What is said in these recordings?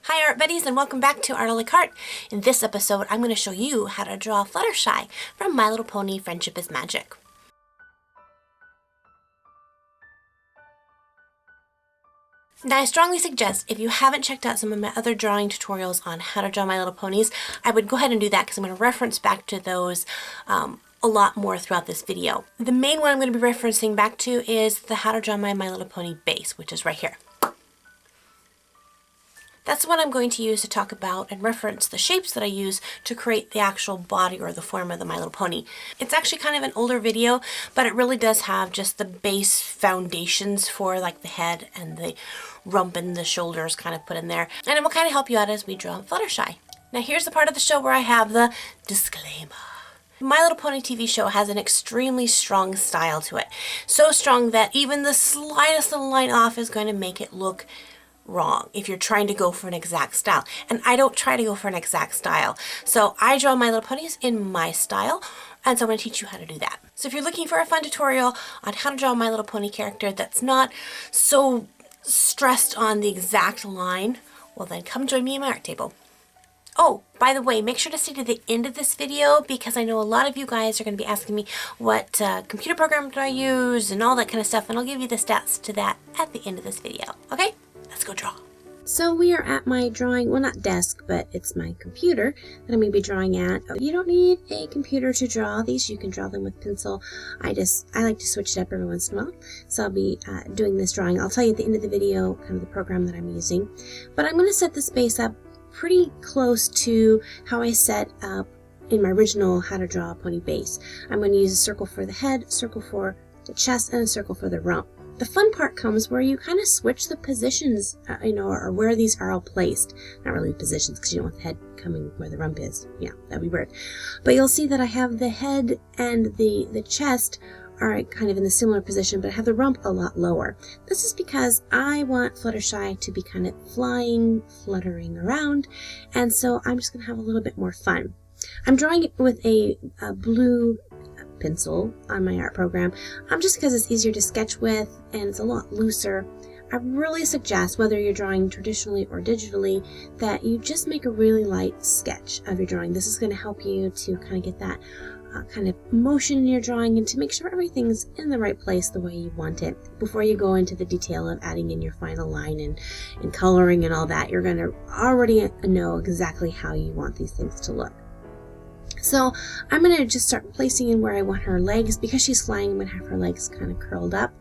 Hi art buddies and welcome back to Art a la Carte. In this episode I'm going to show you how to draw Fluttershy from My Little Pony Friendship is Magic. Now I strongly suggest if you haven't checked out some of my other drawing tutorials on how to draw My Little Ponies, I would go ahead and do that because I'm going to reference back to those a lot more throughout this video. The main one I'm going to be referencing back to is the How to Draw My Little Pony base, which is right here. That's what I'm going to use to talk about and reference the shapes that I use to create the actual body or the form of the My Little Pony. It's actually kind of an older video, but it really does have just the base foundations for like the head and the rump and the shoulders kind of put in there. And it will kind of help you out as we draw Fluttershy. Now here's the part of the show where I have the disclaimer. My Little Pony TV show has an extremely strong style to it. So strong that even the slightest little line off is going to make it look wrong if you're trying to go for an exact style. And I don't try to go for an exact style. So I draw My Little Ponies in my style, and so I'm going to teach you how to do that. So if you're looking for a fun tutorial on how to draw a My Little Pony character that's not so stressed on the exact line, well then come join me in my art table. Oh, by the way, make sure to stay to the end of this video because I know a lot of you guys are going to be asking me what computer program do I use and all that kind of stuff, and I'll give you the stats to that at the end of this video. Okay? Let's go draw. So we are at my drawing, well not desk, but it's my computer that I'm going to be drawing at. You don't need a computer to draw these. You can draw them with pencil. I like to switch it up every once in a while. So I'll be doing this drawing. I'll tell you at the end of the video kind of the program that I'm using. But I'm going to set this base up pretty close to how I set up in my original How to Draw a Pony base. I'm going to use a circle for the head, a circle for the chest, and a circle for the rump. The fun part comes where you kind of switch the positions, or where these are all placed. Not really positions because you don't want the head coming where the rump is. Yeah, that'd be weird. But you'll see that I have the head and the chest are kind of in the similar position, but I have the rump a lot lower. This is because I want Fluttershy to be kind of flying, fluttering around, and so I'm just going to have a little bit more fun. I'm drawing it with a blue pencil on my art program, just because it's easier to sketch with and it's a lot looser. I really suggest, whether you're drawing traditionally or digitally, that you just make a really light sketch of your drawing. This is going to help you to kind of get that kind of motion in your drawing and to make sure everything's in the right place the way you want it before you go into the detail of adding in your final line and coloring and all that. You're going to already know exactly how you want these things to look. So I'm going to just start placing in where I want her legs. Because she's flying, I'm going to have her legs kind of curled up.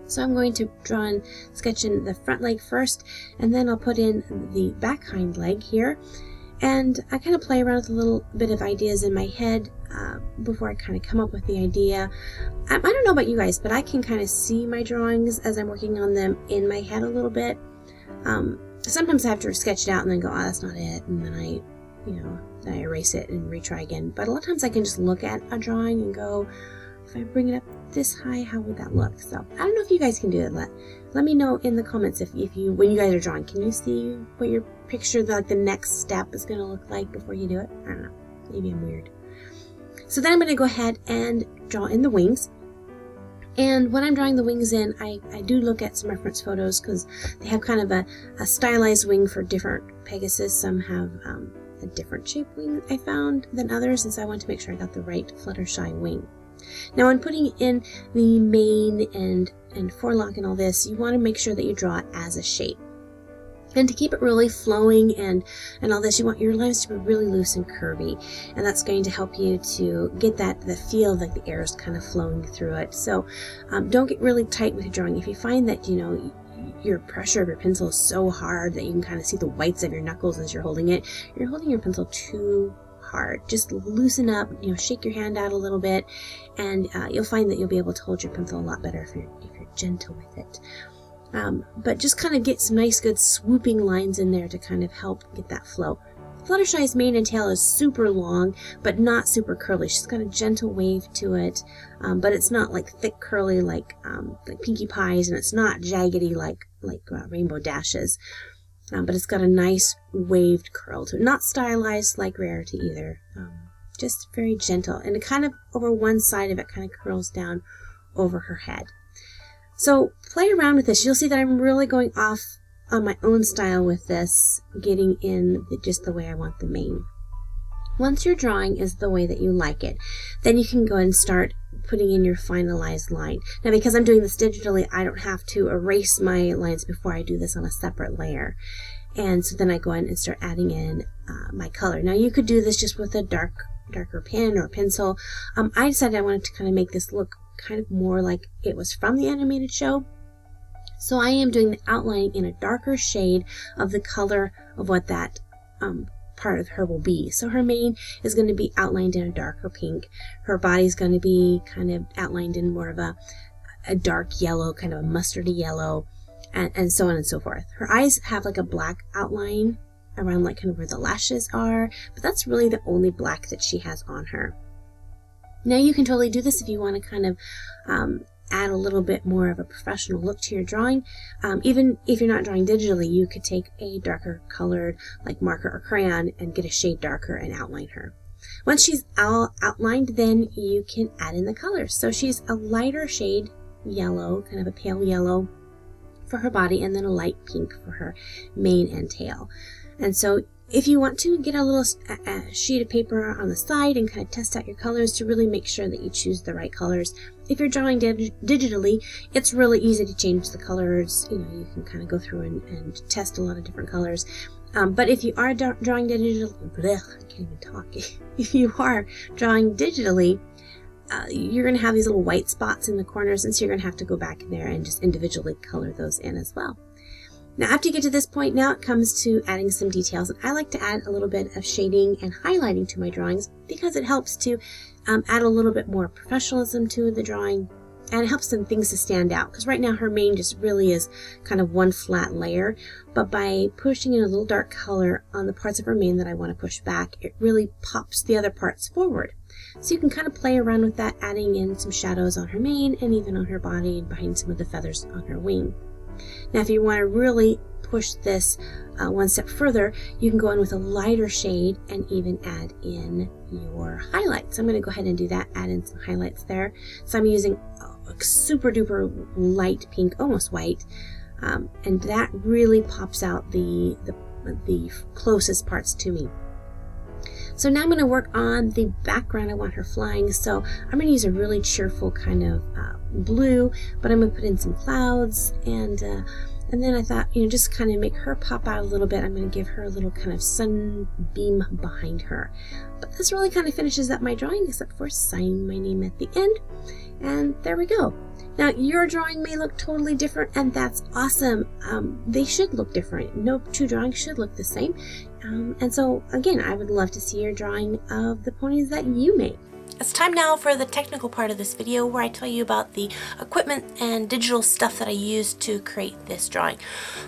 So I'm going to draw and sketch in the front leg first, and then I'll put in the back hind leg here. And I kind of play around with a little bit of ideas in my head before I kind of come up with the idea. I don't know about you guys, but I can kind of see my drawings as I'm working on them in my head a little bit. Sometimes I have to sketch it out and then go, oh, that's not it, and then I erase it and retry again. But a lot of times I can just look at a drawing and go, if I bring it up this high, how would that look? So I don't know if you guys can do it. Let me know in the comments if you, when you guys are drawing, can you see what your picture, like the next step is going to look like before you do it? I don't know. Maybe I'm weird. So then I'm going to go ahead and draw in the wings. And when I'm drawing the wings in, I do look at some reference photos because they have kind of a stylized wing for different Pegasus. Some have a different shape wing I found than others, and so I want to make sure I got the right Fluttershy wing. Now when putting in the mane and forelock and all this, you want to make sure that you draw it as a shape. And to keep it really flowing and all this, you want your lines to be really loose and curvy, and that's going to help you to get the feel like the air is kind of flowing through it. So don't get really tight with your drawing. If you find that your pressure of your pencil is so hard that you can kind of see the whites of your knuckles as you're holding it, you're holding your pencil too hard. Just loosen up, shake your hand out a little bit, and you'll find that you'll be able to hold your pencil a lot better if you're gentle with it. But just kind of get some nice good swooping lines in there to kind of help get that flow. Fluttershy's mane and tail is super long, but not super curly. She's got a gentle wave to it, but it's not like thick curly like Pinkie Pie's, and it's not jaggedy like Rainbow Dash's. But it's got a nice waved curl to it. Not stylized like Rarity either. Just very gentle, and it kind of over one side of it kind of curls down over her head. So play around with this. You'll see that I'm really going off on my own style with this, getting in just the way I want the mane. Once your drawing is the way that you like it, then you can go and start putting in your finalized line. Now, because I'm doing this digitally, I don't have to erase my lines before I do this on a separate layer. And so then I go in and start adding in my color. Now, you could do this just with a darker pen or pencil. I decided I wanted to kind of make this look kind of more like it was from the animated show. So I am doing the outlining in a darker shade of the color of what that part of her will be. So her mane is going to be outlined in a darker pink. Her body is going to be kind of outlined in more of a dark yellow, kind of a mustardy yellow, and so on and so forth. Her eyes have like a black outline around like kind of where the lashes are, but that's really the only black that she has on her. Now you can totally do this if you want to kind of add a little bit more of a professional look to your drawing. Even if you're not drawing digitally, you could take a darker colored like marker or crayon and get a shade darker and outline her. Once she's all outlined, then you can add in the colors. So she's a lighter shade yellow, kind of a pale yellow for her body, and then a light pink for her mane and tail. And so if you want to, get a little sheet of paper on the side and kind of test out your colors to really make sure that you choose the right colors. If you're drawing digitally, it's really easy to change the colors. You know, you can kind of go through and test a lot of different colors. But if you are drawing digitally, I can't even talk. If you are drawing digitally, you're going to have these little white spots in the corners, and so you're going to have to go back in there and just individually color those in as well. Now, after you get to this point, now it comes to adding some details. And I like to add a little bit of shading and highlighting to my drawings because it helps to add a little bit more professionalism to the drawing, and it helps some things to stand out. Because right now her mane just really is kind of one flat layer. But by pushing in a little dark color on the parts of her mane that I want to push back, it really pops the other parts forward. So you can kind of play around with that, adding in some shadows on her mane and even on her body and behind some of the feathers on her wing. Now, if you want to really push this one step further, you can go in with a lighter shade and even add in your highlights. So I'm going to go ahead and do that, add in some highlights there. So I'm using a super duper light pink, almost white, and that really pops out the closest parts to me. So now I'm going to work on the background. I want her flying, so I'm going to use a really cheerful kind of blue, but I'm going to put in some clouds, and then I thought, you know, just kind of make her pop out a little bit. I'm going to give her a little kind of sunbeam behind her. But this really kind of finishes up my drawing, except for signing my name at the end, and there we go. Now, your drawing may look totally different, and that's awesome. They should look different. No two drawings should look the same. And so, again, I would love to see your drawing of the ponies that you made. It's time now for the technical part of this video where I tell you about the equipment and digital stuff that I used to create this drawing.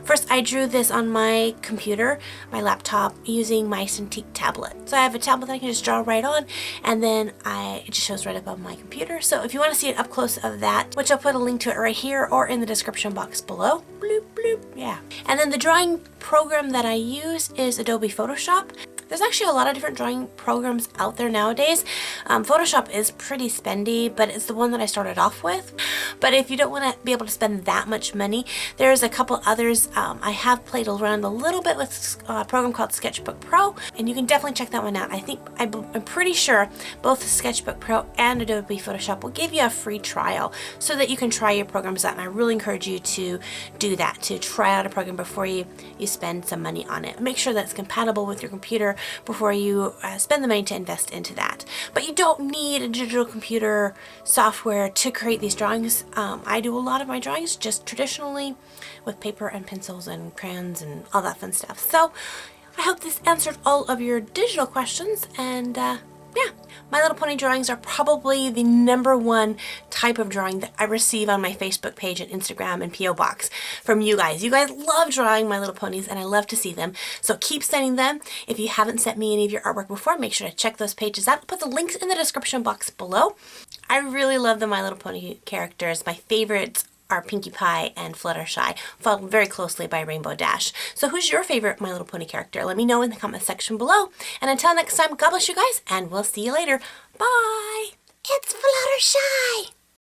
First, I drew this on my computer, my laptop, using my Cintiq tablet. So I have a tablet that I can just draw right on, and then it just shows right up on my computer. So if you want to see an up close of that, which I'll put a link to it right here or in the description box below. Bloop, bloop, yeah. And then the drawing program that I use is Adobe Photoshop. There's actually a lot of different drawing programs out there nowadays. Photoshop is pretty spendy, but it's the one that I started off with. But if you don't want to be able to spend that much money, there's a couple others. I have played around a little bit with a program called Sketchbook Pro, and you can definitely check that one out. I'm pretty sure both Sketchbook Pro and Adobe Photoshop will give you a free trial so that you can try your programs out, and I really encourage you to do that, to try out a program before you spend some money on it. Make sure that it's compatible with your computer before you spend the money to invest into that. But you don't need a digital computer software to create these drawings. I do a lot of my drawings just traditionally with paper and pencils and crayons and all that fun stuff. So I hope this answered all of your digital questions, and yeah, My Little Pony drawings are probably the #1 type of drawing that I receive on my Facebook page and Instagram and P.O. Box from you guys. You guys love drawing My Little Ponies, and I love to see them. So keep sending them. If you haven't sent me any of your artwork before, make sure to check those pages out. I'll put the links in the description box below. I really love the My Little Pony characters. My favorites are Pinkie Pie and Fluttershy, followed very closely by Rainbow Dash. So who's your favorite My Little Pony character? Let me know in the comment section below. And until next time, God bless you guys, and we'll see you later. Bye! It's Fluttershy!